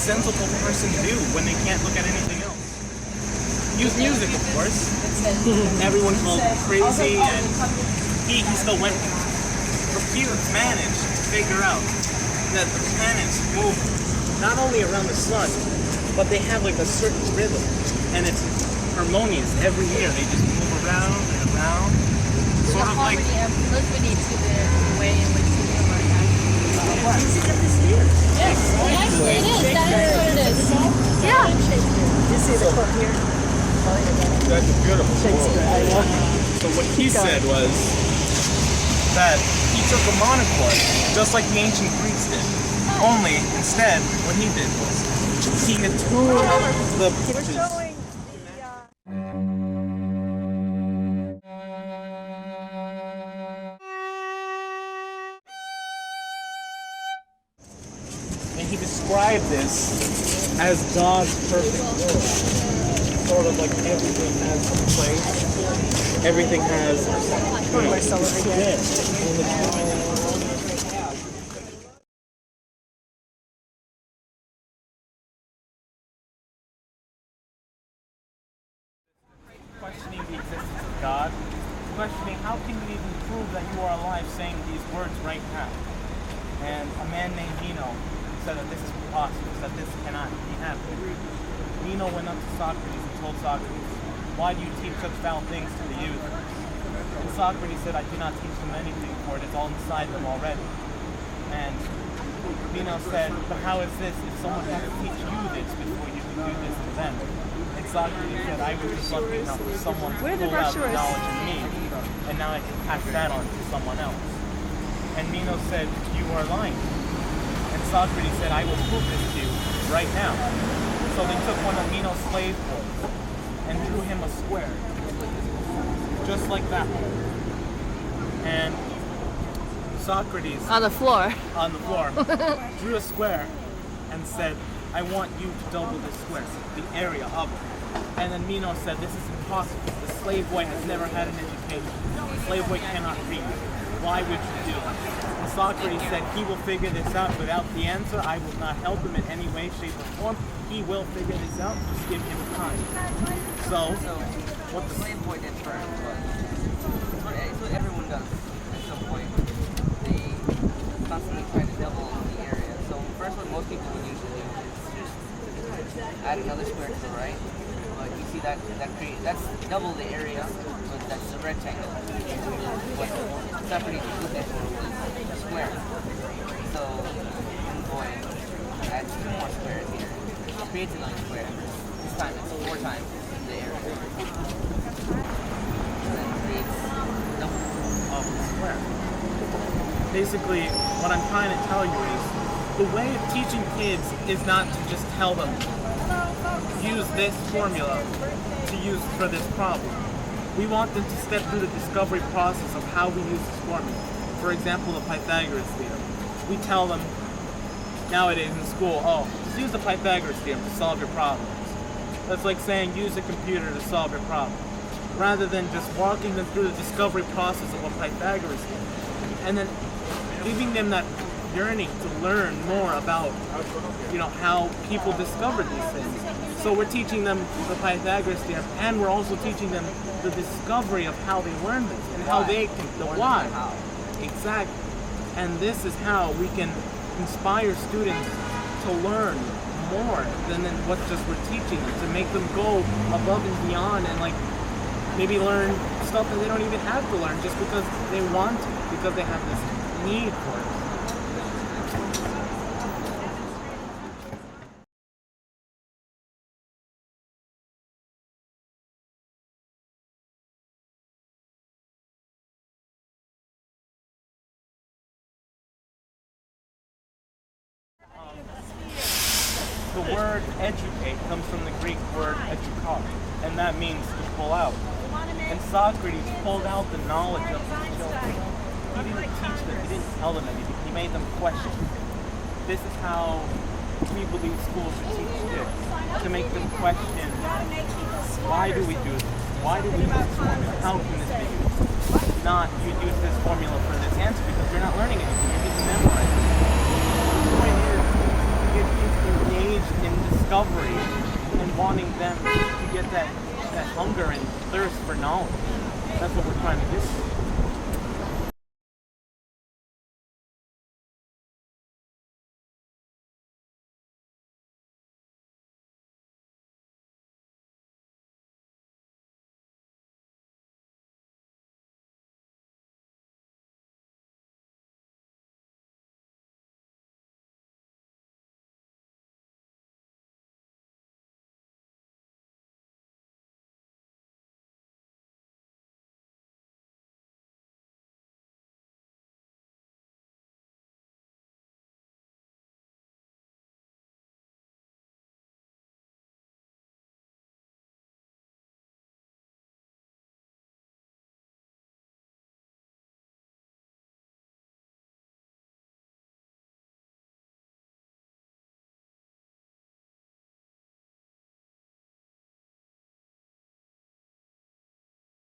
sensible person do when they can't look at anything else? Use music, of course. Everyone called him crazy, and he still went with it. But he managed to figure out that the planets move not only around the sun, but they have like a certain rhythm, and it's harmonious every year. They just move around and around, sort of like harmony to the way in which the universe actually Music of this year. Yes, actually it is. That is what it is. Yeah. You see the quote here? that's a beautiful Shakespeare, I know. So what he said was that he took a monochord, just like the ancient Greeks did. Only instead, what he did was he attuned the pitches. And he described this as God's perfect world. Sort of like everything has a place, everything has questioning the existence of God, questioning how can you even prove that you are alive saying these words right now. And a man named Meno said that this is preposterous, that this cannot be happening. Meno went up to Socrates and told Socrates, "Why do you teach such foul things to the youth?" And Socrates said, "I do not teach them anything, for it is all inside them already." And Meno said, "But how is this if someone has to teach you this before you can do this to them?" And Socrates said, "I was just lucky enough for someone to pull out the knowledge in me, and now I can pass that on to someone else." And Meno said, "You are lying." And Socrates said, "I will prove this to you right now." So they took one of Meno's slave boys and drew him a square, just like that. And Socrates, On the floor. drew a square and said, "I want you to double this square, the area of it." And then Meno said, "This is impossible. The slave boy has never had an education. The slave boy cannot read. Why would you do it?" And Socrates said, "He will figure this out without the answer. I will not help him in any way, shape, or form. He will figure this out. Just give him time." So what the slave boy did first was, it's what everyone does at some point. They constantly try to double the area. So first what most people would usually do is just add another square to the right. But you see that's double the area, so that's the rectangle. What Socrates was looking for was a square. So the boy adds 2 more squares here. Creates another square. This time it's 4 times the area. And then creates double of the square. Basically, what I'm trying to tell you is, the way of teaching kids is not to just tell them, use this formula to use for this problem. We want them to step through the discovery process of how we use this formula. For example, the Pythagoras theorem. We tell them nowadays in school, just use the Pythagoras theorem to solve your problems. That's like saying use a computer to solve your problem. Rather than just walking them through the discovery process of what Pythagoras did. And then giving them that yearning to learn more about, how people discovered these things. So we're teaching them the Pythagoras theorem, and we're also teaching them the discovery of how they learned this, and how they can, the why. Exactly. And this is how we can inspire students to learn more than what just we're teaching them, to make them go above and beyond and maybe learn stuff that they don't even have to learn just because they want to, because they have this need for it. The word educate comes from the Greek word edukar, and that means to pull out. And Socrates pulled out the knowledge of his children. He didn't teach them, he didn't tell them anything, he made them question. This is how we believe schools should teach kids, to make them question, why do we do this? Why do we use this formula? How can this be used? Not, you use this formula for this answer because you're not learning anything.